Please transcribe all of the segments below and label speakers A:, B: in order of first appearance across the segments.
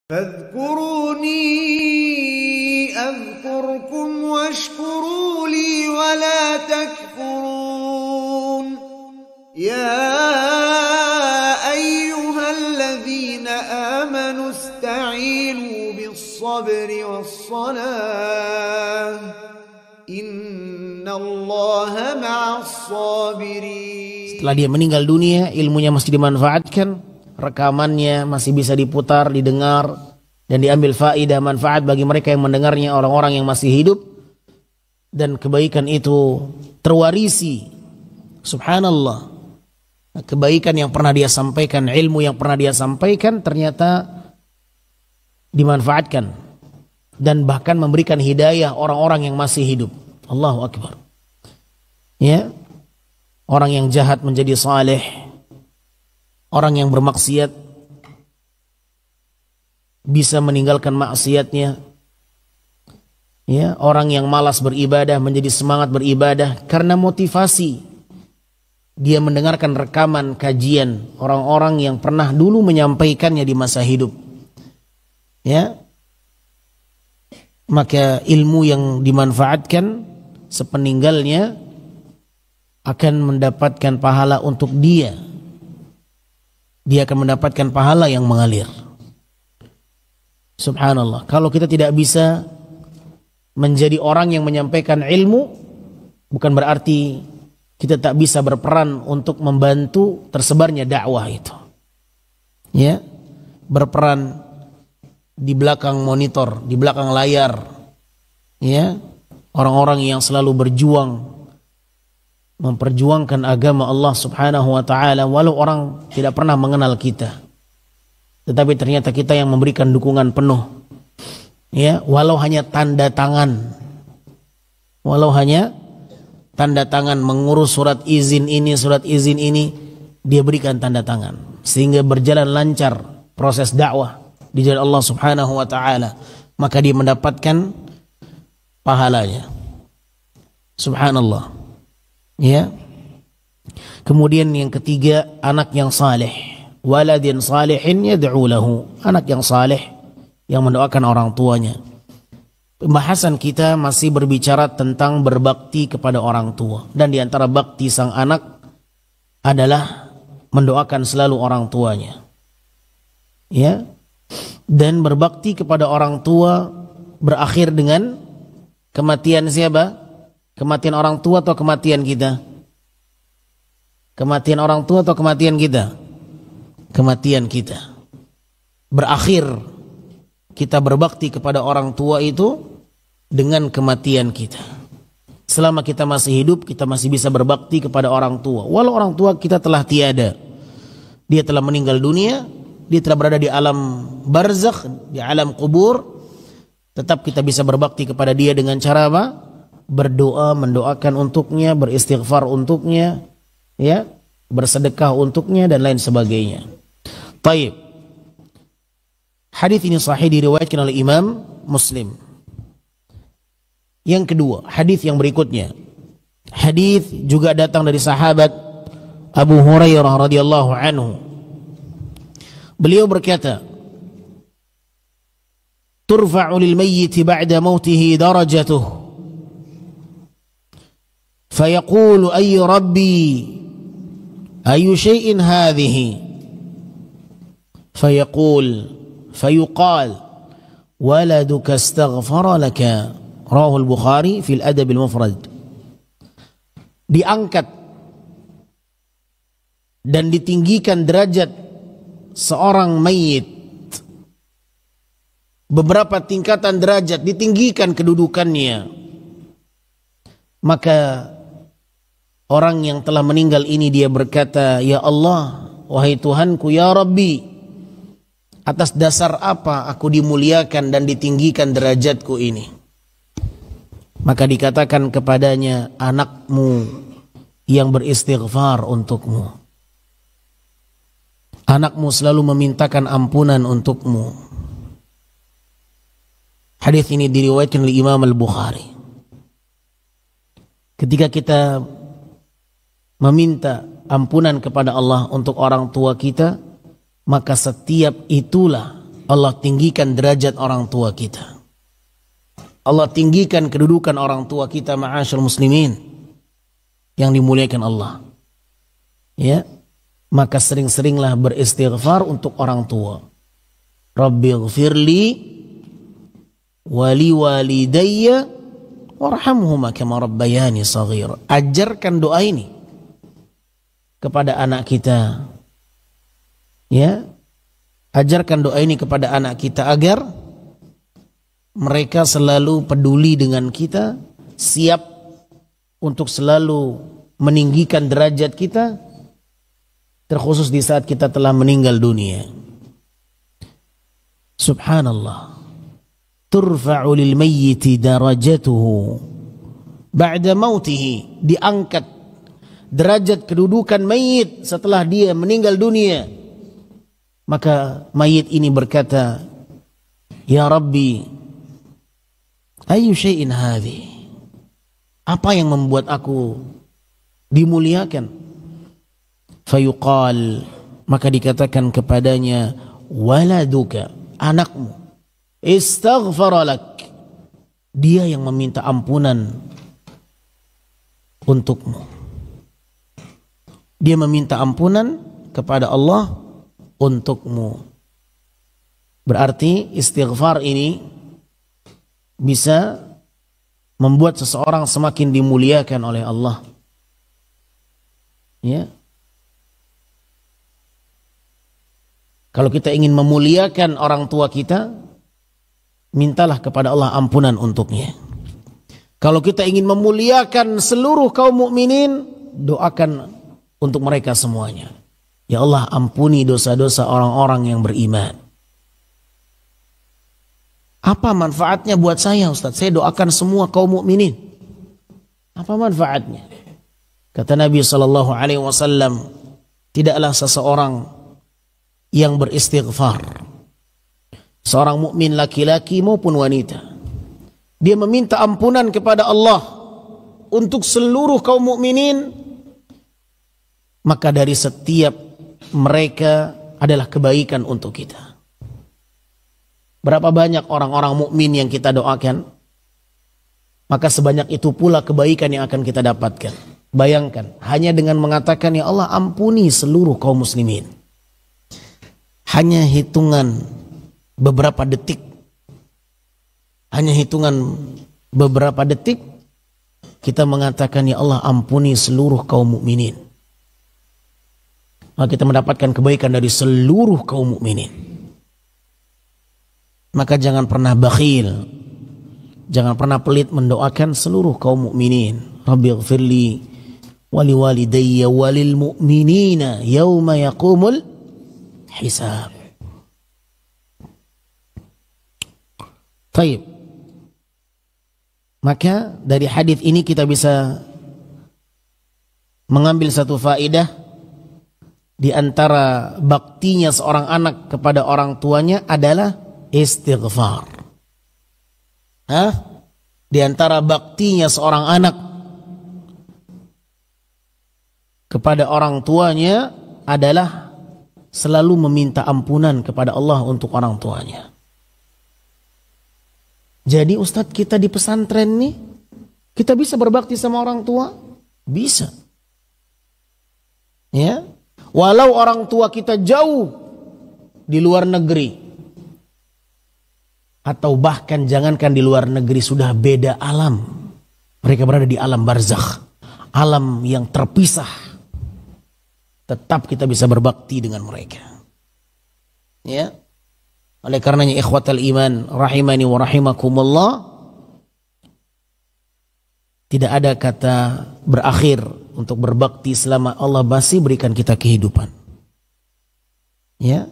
A: فاذكروني أذكركم واشكروا لي ولا تكفرون يا أيها الذين آمنوا استعينوا بالصبر والصلاة إن الله مع الصابرين.
B: Setelah dia meninggal dunia, ilmunya masih dimanfaatkan, rekamannya masih bisa diputar, didengar, dan diambil faidah manfaat bagi mereka yang mendengarnya, orang-orang yang masih hidup, dan kebaikan itu terwarisi. Subhanallah, kebaikan yang pernah dia sampaikan, ilmu yang pernah dia sampaikan ternyata dimanfaatkan dan bahkan memberikan hidayah orang-orang yang masih hidup. Allahu Akbar. Ya, orang yang jahat menjadi saleh, orang yang bermaksiat bisa meninggalkan maksiatnya. Ya, orang yang malas beribadah menjadi semangat beribadah karena motivasi. Dia mendengarkan rekaman kajian orang-orang yang pernah dulu menyampaikannya di masa hidup. Ya. Maka ilmu yang dimanfaatkan sepeninggalnya akan mendapatkan pahala untuk dia. Dia akan mendapatkan pahala yang mengalir. Subhanallah. Kalau kita tidak bisa menjadi orang yang menyampaikan ilmu, bukan berarti kita tak bisa berperan untuk membantu tersebarnya dakwah itu. Ya, berperan di belakang monitor, di belakang layar. Ya, orang-orang yang selalu berjuang memperjuangkan agama Allah Subhanahu wa taala walau orang tidak pernah mengenal kita. Tetapi ternyata kita yang memberikan dukungan penuh. Ya, walau hanya tanda tangan. Walau hanya tanda tangan mengurus surat izin ini, dia berikan tanda tangan sehingga berjalan lancar proses dakwah di jalan Allah Subhanahu wa taala, maka dia mendapatkan pahalanya. Subhanallah. Ya. Kemudian yang ketiga, anak yang saleh. Waladin salihin yad'u lahu. Anak yang saleh yang mendoakan orang tuanya. Pembahasan kita masih berbicara tentang berbakti kepada orang tua, dan di antara bakti sang anak adalah mendoakan selalu orang tuanya. Ya. Dan berbakti kepada orang tua berakhir dengan kematian siapa? Kematian orang tua atau kematian kita? Kematian orang tua atau kematian kita? Kematian kita. Berakhir kita berbakti kepada orang tua itu dengan kematian kita. Selama kita masih hidup, kita masih bisa berbakti kepada orang tua. Walau orang tua kita telah tiada, dia telah meninggal dunia, dia telah berada di alam barzakh, di alam kubur, tetap kita bisa berbakti kepada dia dengan cara apa? Berdoa, mendoakan untuknya, beristighfar untuknya, ya, bersedekah untuknya dan lain sebagainya. Taib. Hadis ini sahih diriwayatkan oleh Imam Muslim. Yang kedua, hadis yang berikutnya. Hadis juga datang dari sahabat Abu Hurairah radhiyallahu anhu. Beliau berkata, "Turfa'u lil mayyit ba'da mautihi darajatuh. Fayaqulu ay rabbi ayu syai'in hadhihi?" فيقال ولدك استغفر لك. رواه البخاري في الأدب المفرد. Diangkat dan ditinggikan derajat seorang mayit, beberapa tingkatan derajat ditinggikan kedudukannya, maka orang yang telah meninggal ini dia berkata, "Ya Allah, wahai Tuhanku, ya Rabbi, atas dasar apa aku dimuliakan dan ditinggikan derajatku ini?" Maka dikatakan kepadanya, anakmu yang beristighfar untukmu. Anakmu selalu memintakan ampunan untukmu. Hadis ini diriwayatkan oleh Imam Al-Bukhari. Ketika kita meminta ampunan kepada Allah untuk orang tua kita, maka setiap itulah Allah tinggikan derajat orang tua kita. Allah tinggikan kedudukan orang tua kita, ma'asyar muslimin yang dimuliakan Allah. Ya, maka sering-seringlah beristighfar untuk orang tua. Rabbighfirli wali walidayya warhamhuma kama rabbayani shaghira. Ajarkan doa ini kepada anak kita. Ya, ajarkan doa ini kepada anak kita agar mereka selalu peduli dengan kita, siap untuk selalu meninggikan derajat kita, terkhusus di saat kita telah meninggal dunia. Subhanallah. Turfa'u lil mayyiti darajatuhu ba'da mautihi. Diangkat derajat kedudukan mayit setelah dia meninggal dunia. Maka mayit ini berkata, Ya Rabbi, ayu syai'in hadhi. Apa yang membuat aku dimuliakan? Fayuqal, maka dikatakan kepadanya, waladuka, anakmu, istaghfaralak, dia yang meminta ampunan untukmu. Dia meminta ampunan kepada Allah untukmu. Berarti istighfar ini bisa membuat seseorang semakin dimuliakan oleh Allah. Ya. Kalau kita ingin memuliakan orang tua kita, mintalah kepada Allah ampunan untuknya. Kalau kita ingin memuliakan seluruh kaum mukminin, doakan untuk mereka semuanya. Ya Allah, ampuni dosa-dosa orang-orang yang beriman. Apa manfaatnya buat saya, Ustaz? Saya doakan semua kaum mukminin. Apa manfaatnya? Kata Nabi SAW, tidaklah seseorang yang beristighfar, seorang mukmin laki-laki maupun wanita, dia meminta ampunan kepada Allah untuk seluruh kaum mukminin, maka dari setiap mereka adalah kebaikan untuk kita. Berapa banyak orang-orang mukmin yang kita doakan, maka sebanyak itu pula kebaikan yang akan kita dapatkan. Bayangkan, hanya dengan mengatakan, Ya Allah, ampuni seluruh kaum muslimin. Hanya hitungan beberapa detik, kita mengatakan, Ya Allah, ampuni seluruh kaum mukminin. Maka kita mendapatkan kebaikan dari seluruh kaum mukminin. Maka jangan pernah bakhil, jangan pernah pelit mendoakan seluruh kaum mukminin. Rabbighfirli wali walidayya walil mu'minina yauma yaqumul hisab. Baik. Maka dari hadis ini kita bisa mengambil satu faedah, di antara baktinya seorang anak kepada orang tuanya adalah istighfar. Di antara baktinya seorang anak kepada orang tuanya adalah selalu meminta ampunan kepada Allah untuk orang tuanya. Jadi Ustadz, kita di pesantren nih, kita bisa berbakti sama orang tua? Bisa. Ya. Walau orang tua kita jauh di luar negeri, atau bahkan jangankan di luar negeri, sudah beda alam. Mereka berada di alam barzakh, alam yang terpisah. Tetap kita bisa berbakti dengan mereka. Ya. Oleh karenanya ikhwatal iman rahimani wa rahimakumullah, tidak ada kata berakhir untuk berbakti selama Allah masih berikan kita kehidupan. Ya.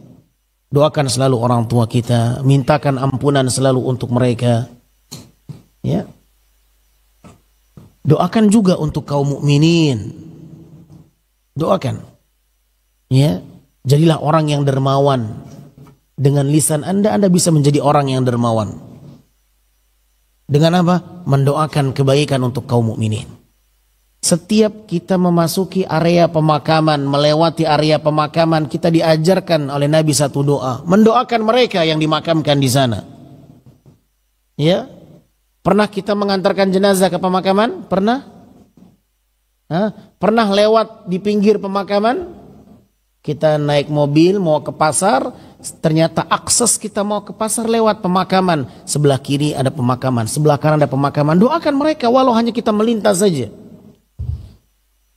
B: Doakan selalu orang tua kita, mintakan ampunan selalu untuk mereka. Ya. Doakan juga untuk kaum mukminin. Doakan. Ya. Jadilah orang yang dermawan. Dengan lisan Anda bisa menjadi orang yang dermawan. Dengan apa? Mendoakan kebaikan untuk kaum mukminin. Setiap kita memasuki area pemakaman, melewati area pemakaman, kita diajarkan oleh Nabi satu doa, mendoakan mereka yang dimakamkan di sana. Ya, pernah kita mengantarkan jenazah ke pemakaman? Pernah? Pernah lewat di pinggir pemakaman? Kita naik mobil mau ke pasar, ternyata akses kita mau ke pasar lewat pemakaman. Sebelah kiri ada pemakaman, sebelah kanan ada pemakaman. Doakan mereka walau hanya kita melintas saja.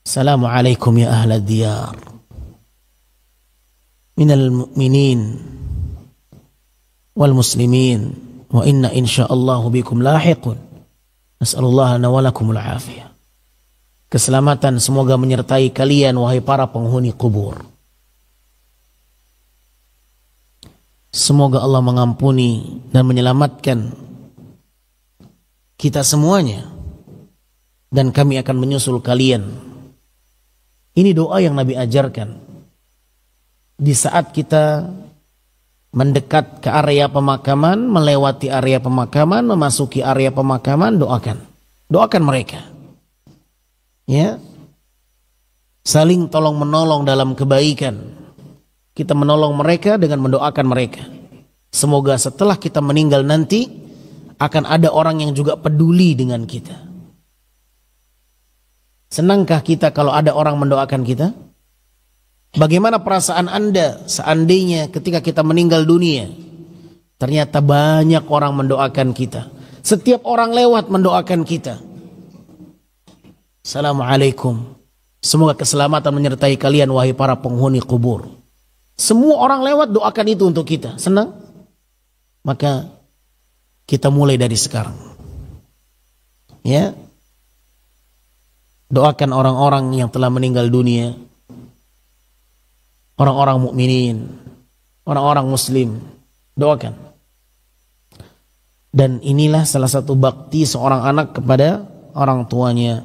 B: Assalamualaikum ya ahlad diyar minal mu'minin wal muslimin wa inna insyaallahu bikum lahiqun. Nas'alullah lana wa lakumul afiyah. Keselamatan semoga menyertai kalian wahai para penghuni kubur. Semoga Allah mengampuni dan menyelamatkan kita semuanya, dan kami akan menyusul kalian. Ini doa yang Nabi ajarkan. Di saat kita mendekat ke area pemakaman, melewati area pemakaman, memasuki area pemakaman, doakan. Doakan mereka. Ya. Saling tolong menolong dalam kebaikan. Kita menolong mereka dengan mendoakan mereka. Semoga setelah kita meninggal nanti akan ada orang yang juga peduli dengan kita. Senangkah kita kalau ada orang mendoakan kita? Bagaimana perasaan Anda seandainya ketika kita meninggal dunia, ternyata banyak orang mendoakan kita. Setiap orang lewat mendoakan kita. Assalamualaikum. Semoga keselamatan menyertai kalian wahai para penghuni kubur. Semua orang lewat doakan itu untuk kita. Senang? Maka kita mulai dari sekarang. Ya. Doakan orang-orang yang telah meninggal dunia, orang-orang mukminin, orang-orang muslim. Doakan. Dan inilah salah satu bakti seorang anak kepada orang tuanya.